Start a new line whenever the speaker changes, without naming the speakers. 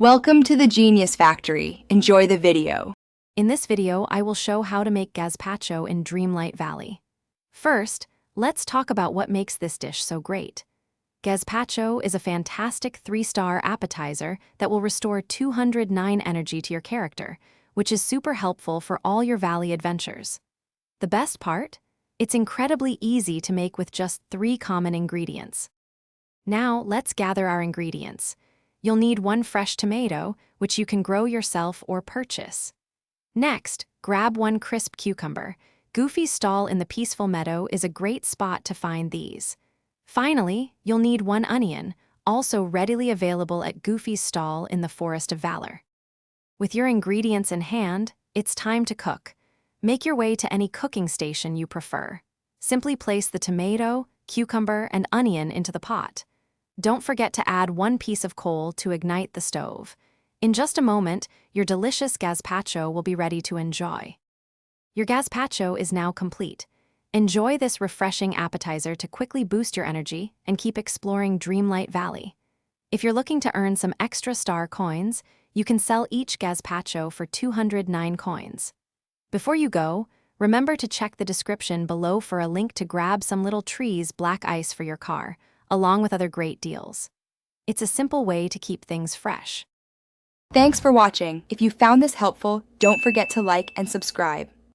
Welcome to the Genius Factory. Enjoy the video.
In this video, I will show how to make gazpacho in Dreamlight Valley. First, let's talk about what makes this dish so great. Gazpacho is a fantastic 3-star appetizer that will restore 209 energy to your character, which is super helpful for all your valley adventures. The best part? It's incredibly easy to make with just 3 common ingredients. Now, let's gather our ingredients. You'll need 1 fresh tomato, which you can grow yourself or purchase. Next, grab 1 crisp cucumber. Goofy's stall in the peaceful meadow is a great spot to find these. Finally, you'll need 1 onion, also readily available at Goofy's stall in the Forest of Valor. With your ingredients in hand, it's time to cook. Make your way to any cooking station you prefer. Simply place the tomato, cucumber, and onion into the pot. Don't forget to add 1 piece of coal to ignite the stove. In just a moment, your delicious gazpacho will be ready to enjoy. Your gazpacho is now complete. Enjoy this refreshing appetizer to quickly boost your energy and keep exploring Dreamlight Valley. If you're looking to earn some extra star coins, you can sell each gazpacho for 209 coins. Before you go, remember to check the description below for a link to grab some little trees black ice for your car, along with other great deals. It's a simple way to keep things fresh.
Thanks for watching. If you found this helpful, don't forget to like and subscribe.